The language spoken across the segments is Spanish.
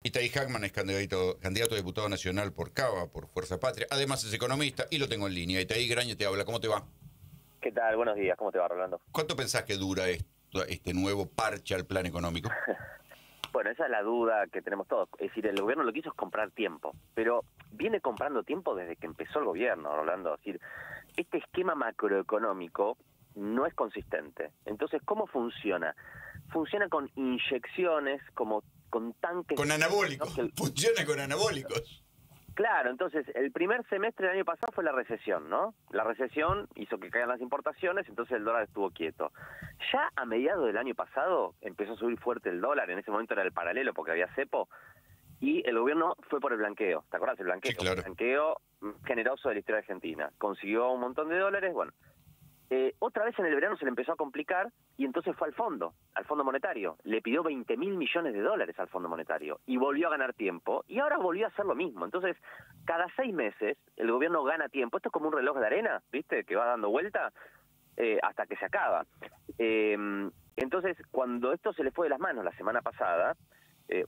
Itaí Hackman es candidato a diputado nacional por Cava, por Fuerza Patria. Además es economista y lo tengo en línea. Itaí Graña te habla. ¿Cómo te va? ¿Qué tal? Buenos días. ¿Cómo te va, Rolando? ¿Cuánto pensás que dura este nuevo parche al plan económico? Bueno, esa es la duda que tenemos todos. Es decir, el gobierno lo que hizo es comprar tiempo, pero viene comprando tiempo desde que empezó el gobierno, Rolando. Es decir, este esquema macroeconómico no es consistente. Entonces, ¿cómo funciona? Funciona con inyecciones, como con tanques... Con anabólicos. ¿no? Funciona con anabólicos. Claro, entonces el primer semestre del año pasado fue la recesión, ¿no? La recesión hizo que caigan las importaciones, entonces el dólar estuvo quieto. Ya a mediados del año pasado empezó a subir fuerte el dólar, en ese momento era el paralelo porque había cepo, y el gobierno fue por el blanqueo, ¿te acuerdas? El blanqueo, Sí, claro. El blanqueo generoso de la historia argentina. Consiguió un montón de dólares, bueno. Otra vez en el verano se le empezó a complicar y entonces fue al Fondo Monetario. Le pidió 20.000 millones de dólares al Fondo Monetario y volvió a ganar tiempo y ahora volvió a hacer lo mismo. Entonces, cada 6 meses el gobierno gana tiempo. Esto es como un reloj de arena, ¿viste? Que va dando vuelta hasta que se acaba. Entonces, cuando esto se le fue de las manos la semana pasada,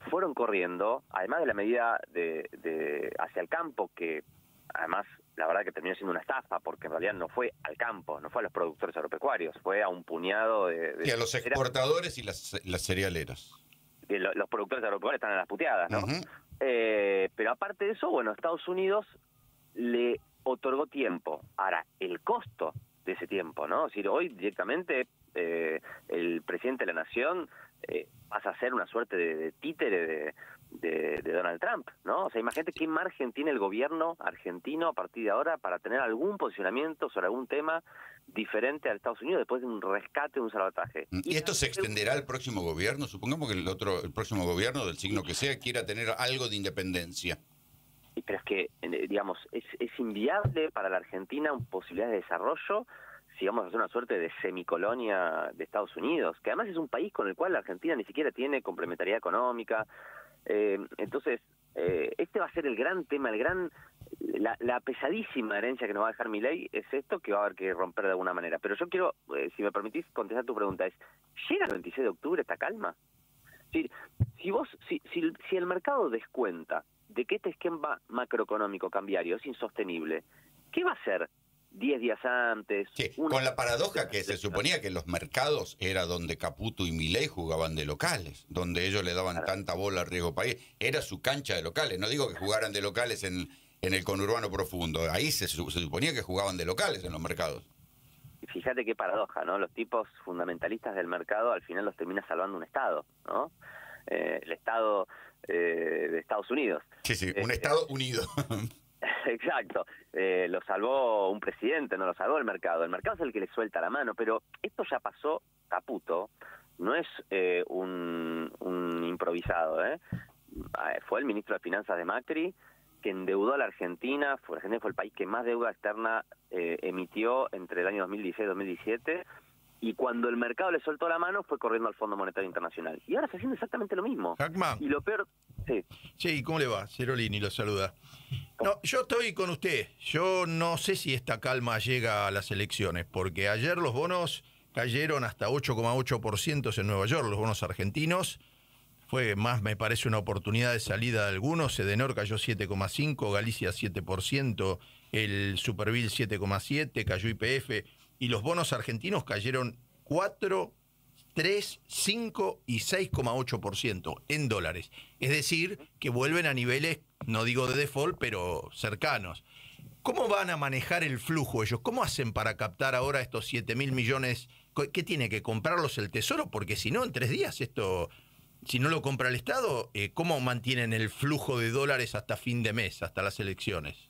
fueron corriendo, además de la medida de hacia el campo, que además la verdad que terminó siendo una estafa, porque en realidad no fue al campo, no fue a los productores agropecuarios, fue a un puñado de Y a los exportadores y las cerealeras. Los productores agropecuarios están en las puteadas, ¿no? Uh-huh. Pero aparte de eso, bueno, Estados Unidos le otorgó tiempo. Ahora, el costo de ese tiempo, ¿no? Es decir, hoy directamente el presidente de la nación pasa a ser una suerte de títere de Donald Trump, ¿no? O sea, imagínate qué margen tiene el gobierno argentino a partir de ahora para tener algún posicionamiento sobre algún tema diferente a Estados Unidos después de un rescate, un salvataje. ¿Y esto se extenderá al próximo gobierno? Supongamos que el próximo gobierno, del signo que sea, quiera tener algo de independencia. Pero es que, digamos, es inviable para la Argentina una posibilidad de desarrollo si vamos a hacer una suerte de semicolonia de Estados Unidos, que además es un país con el cual la Argentina ni siquiera tiene complementariedad económica. Entonces, este va a ser el gran tema, la pesadísima herencia que nos va a dejar Milei es esto que va a haber que romper de alguna manera. Pero yo quiero, si me permitís contestar tu pregunta, ¿llega el 26 de octubre esta calma? Si el mercado descuenta de que este esquema macroeconómico cambiario es insostenible, ¿qué va a hacer 10 días antes? Sí, con la paradoja que se suponía que los mercados era donde Caputo y Milei jugaban de locales, donde ellos le daban tanta bola al riesgo país, era su cancha de locales. No digo que jugaran de locales en el conurbano profundo, ahí se suponía que jugaban de locales en los mercados. Fíjate qué paradoja, ¿no? Los tipos fundamentalistas del mercado al final los termina salvando un Estado, ¿no? El Estado de Estados Unidos. Sí, un Estado unido. Exacto, lo salvó un presidente, no lo salvó el mercado es el que le suelta la mano, pero esto ya pasó. Caputo no es un improvisado, fue el ministro de Finanzas de Macri que endeudó a la Argentina fue el país que más deuda externa emitió entre el año 2016 y 2017, y cuando el mercado le soltó la mano fue corriendo al Fondo Monetario Internacional, y ahora está haciendo exactamente lo mismo. Hackman. Y lo peor... Sí, ¿cómo le va? Cerolini lo saluda. No, yo estoy con usted. Yo no sé si esta calma llega a las elecciones, porque ayer los bonos cayeron hasta 8,8% en Nueva York, los bonos argentinos. Fue más, me parece, una oportunidad de salida de algunos. Edenor cayó 7,5%, Galicia 7%, el Superville 7,7%, cayó YPF, y los bonos argentinos cayeron 4%, 3, 5 y 6,8% en dólares. Es decir, que vuelven a niveles, no digo de default, pero cercanos. ¿Cómo van a manejar el flujo ellos? ¿Cómo hacen para captar ahora estos 7.000 millones? ¿Qué tiene que comprarlos el Tesoro? Porque si no, en 3 días esto, si no lo compra el Estado, ¿cómo mantienen el flujo de dólares hasta fin de mes, hasta las elecciones?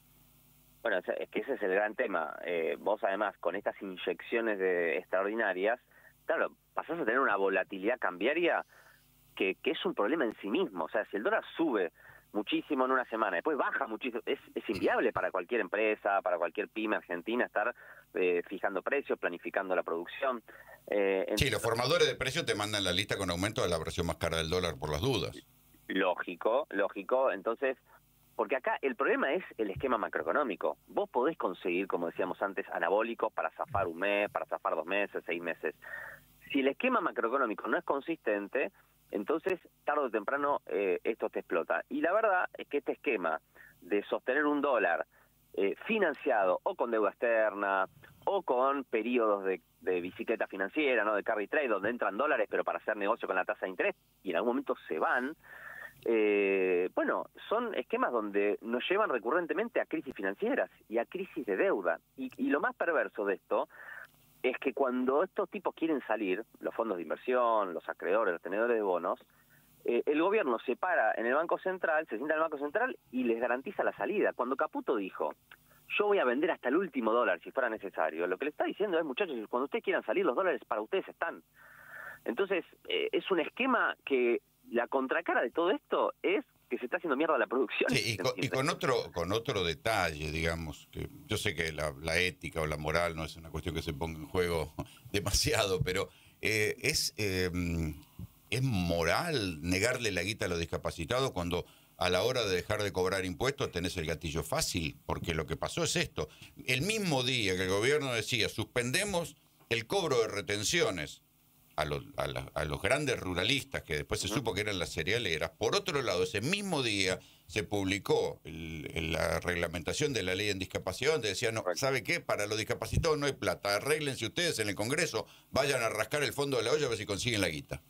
Bueno, es que ese es el gran tema. Vos además, con estas inyecciones extraordinarias, claro, pasás a tener una volatilidad cambiaria que es un problema en sí mismo. O sea, si el dólar sube muchísimo en una semana, después baja muchísimo, es inviable para cualquier empresa, para cualquier pyme argentina estar fijando precios, planificando la producción. Sí, los formadores de precios te mandan la lista con aumento de la versión más cara del dólar por las dudas. Lógico. Entonces, porque acá el problema es el esquema macroeconómico. Vos podés conseguir, como decíamos antes, anabólicos para zafar un mes, para zafar 2 meses, 6 meses. Si el esquema macroeconómico no es consistente, Entonces, tarde o temprano, esto te explota. Y la verdad es que este esquema de sostener un dólar financiado o con deuda externa o con periodos de bicicleta financiera, ¿no? De carry trade, donde entran dólares pero para hacer negocio con la tasa de interés y en algún momento se van, bueno, son esquemas donde nos llevan recurrentemente a crisis financieras y a crisis de deuda. Y lo más perverso de esto es que cuando estos tipos quieren salir, los fondos de inversión, los acreedores, los tenedores de bonos, el gobierno se para en el Banco Central, se sienta en el Banco Central y les garantiza la salida. Cuando Caputo dijo, yo voy a vender hasta el último dólar si fuera necesario, lo que le está diciendo es, muchachos, cuando ustedes quieran salir, los dólares para ustedes están. Entonces, es un esquema que la contracara de todo esto es que se está haciendo mierda la producción. Sí, y con otro detalle, digamos, que yo sé que la ética o la moral no es una cuestión que se ponga en juego demasiado, pero es moral negarle la guita a los discapacitados cuando a la hora de dejar de cobrar impuestos tenés el gatillo fácil, porque lo que pasó es esto. El mismo día que el gobierno decía, suspendemos el cobro de retenciones a los grandes ruralistas, que después se supo que eran las cerealeras. Por otro lado, ese mismo día se publicó la reglamentación de la ley en discapacidad, donde decía, no, ¿sabe qué? Para los discapacitados no hay plata, arréglense ustedes en el Congreso, vayan a rascar el fondo de la olla a ver si consiguen la guita.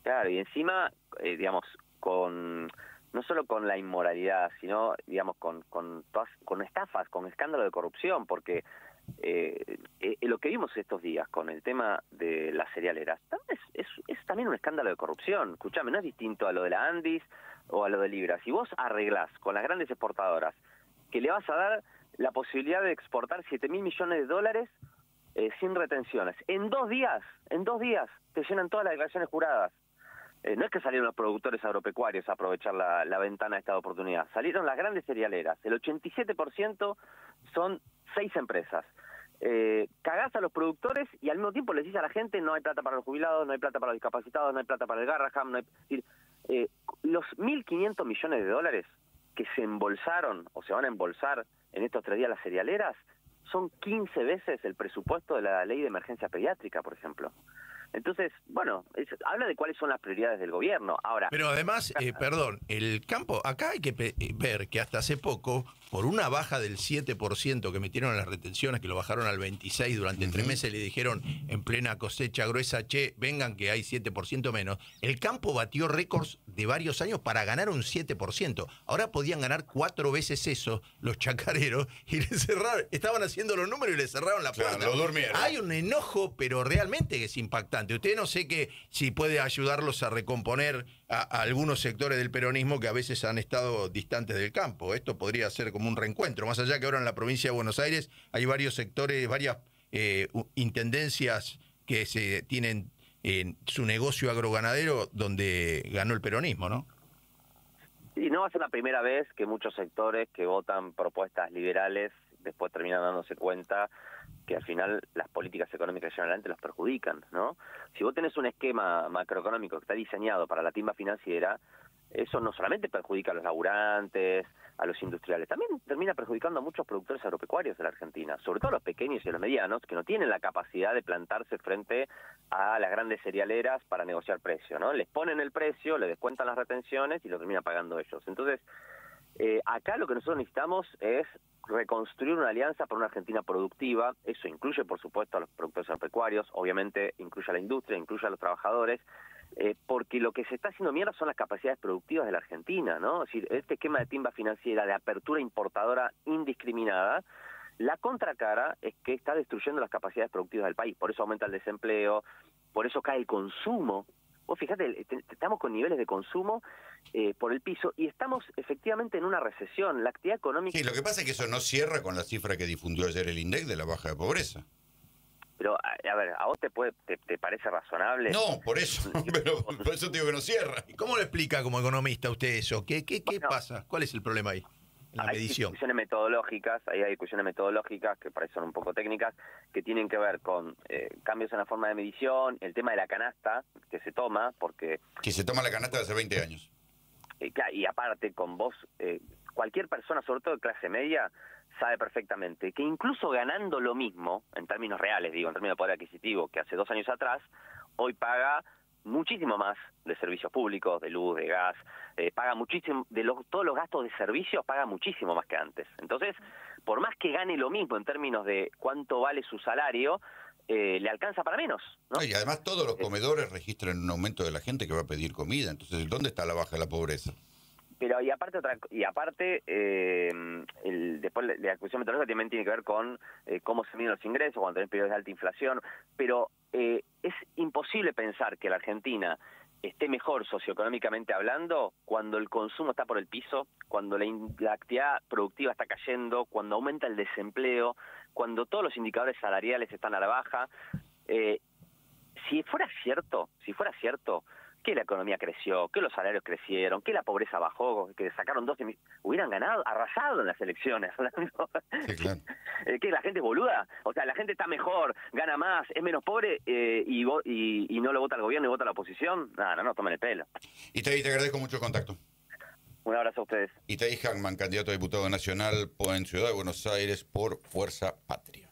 Claro, y encima, digamos, no solo con la inmoralidad, sino, digamos, con estafas, con escándalo de corrupción, porque lo que vimos estos días con el tema de las cerealeras es también un escándalo de corrupción. Escuchame, no es distinto a lo de la Andis o a lo de Libra. Si vos arreglás con las grandes exportadoras que le vas a dar la posibilidad de exportar 7.000 millones de dólares sin retenciones, en 2 días te llenan todas las declaraciones juradas. No es que salieron los productores agropecuarios a aprovechar la ventana de esta oportunidad, salieron las grandes cerealeras. El 87% son 6 empresas. Cagás a los productores y al mismo tiempo les dices a la gente, no hay plata para los jubilados, no hay plata para los discapacitados, no hay plata para el Garraham, no hay... los 1.500 millones de dólares que se embolsaron o se van a embolsar en estos 3 días las cerealeras son 15 veces el presupuesto de la ley de emergencia pediátrica, por ejemplo. Entonces, bueno, habla de cuáles son las prioridades del gobierno. Ahora, pero además, perdón, el campo, acá hay que ver que hasta hace poco, por una baja del 7% que metieron en las retenciones, que lo bajaron al 26% durante 3 meses, le dijeron en plena cosecha gruesa, che, vengan que hay 7% menos, el campo batió récords de varios años para ganar un 7%. Ahora podían ganar 4 veces eso los chacareros y les cerraron, estaban haciendo los números y les cerraron la puerta. Claro, lo durmieron. Hay un enojo, pero realmente que es impactante. Usted no sé si puede ayudarlos a recomponer a algunos sectores del peronismo que a veces han estado distantes del campo. Esto podría ser como un reencuentro, más allá que ahora en la provincia de Buenos Aires hay varios sectores, varias intendencias que se tienen en su negocio agroganadero donde ganó el peronismo, ¿no? Y no va a ser la primera vez que muchos sectores que votan propuestas liberales después terminan dándose cuenta que al final las políticas económicas que llevan adelante los perjudican, ¿no? Si vos tenés un esquema macroeconómico que está diseñado para la timba financiera, eso no solamente perjudica a los laburantes, a los industriales, también termina perjudicando a muchos productores agropecuarios de la Argentina, sobre todo a los pequeños y a los medianos, que no tienen la capacidad de plantarse frente a las grandes cerealeras para negociar precio, ¿no? Les ponen el precio, les descuentan las retenciones y lo terminan pagando ellos. Entonces, acá lo que nosotros necesitamos es reconstruir una alianza para una Argentina productiva. Eso incluye, por supuesto, a los productores agropecuarios, obviamente incluye a la industria, incluye a los trabajadores, porque lo que se está haciendo mierda son las capacidades productivas de la Argentina, ¿no? Es decir, este esquema de timba financiera, de apertura importadora indiscriminada, la contracara es que está destruyendo las capacidades productivas del país. Por eso aumenta el desempleo, por eso cae el consumo. Vos fíjate, estamos con niveles de consumo por el piso y estamos efectivamente en una recesión. La actividad económica... Sí, lo que pasa es que eso no cierra con la cifra que difundió ayer el INDEC de la baja de pobreza. Pero, a ver, ¿a vos te parece razonable? No, por eso, pero por eso te digo que no cierra. ¿Cómo lo explica como economista usted eso? ¿Qué pasa? ¿Cuál es el problema ahí? La medición. Discusiones metodológicas, hay discusiones metodológicas que para eso son un poco técnicas, que tienen que ver con cambios en la forma de medición, el tema de la canasta que se toma, porque... Que se toma la canasta de hace 20 años. Y aparte, con vos, cualquier persona, sobre todo de clase media, sabe perfectamente que incluso ganando lo mismo, en términos reales, digo, en términos de poder adquisitivo, que hace 2 años atrás, hoy paga muchísimo más de servicios públicos, de luz, de gas, paga muchísimo, todos los gastos de servicios paga muchísimo más que antes. Entonces, por más que gane lo mismo en términos de cuánto vale su salario, le alcanza para menos, ¿no? Y además todos los comedores registran un aumento de la gente que va a pedir comida. Entonces, ¿dónde está la baja de la pobreza? Pero después la cuestión meteorológica también tiene que ver con cómo se miden los ingresos cuando tenés periodos de alta inflación, pero es imposible pensar que la Argentina esté mejor socioeconómicamente hablando cuando el consumo está por el piso, cuando la actividad productiva está cayendo, cuando aumenta el desempleo, cuando todos los indicadores salariales están a la baja. Si fuera cierto que la economía creció, que los salarios crecieron, que la pobreza bajó, que sacaron 12 millones, hubieran ganado, arrasado en las elecciones. Sí, claro. Que la gente es boluda, o sea, la gente está mejor, gana más, es menos pobre y no lo vota el gobierno y vota la oposición. No, tomen el pelo. Y te agradezco mucho el contacto. Un abrazo a ustedes. Itaí Hackman, candidato a diputado nacional en Ciudad de Buenos Aires por Fuerza Patria.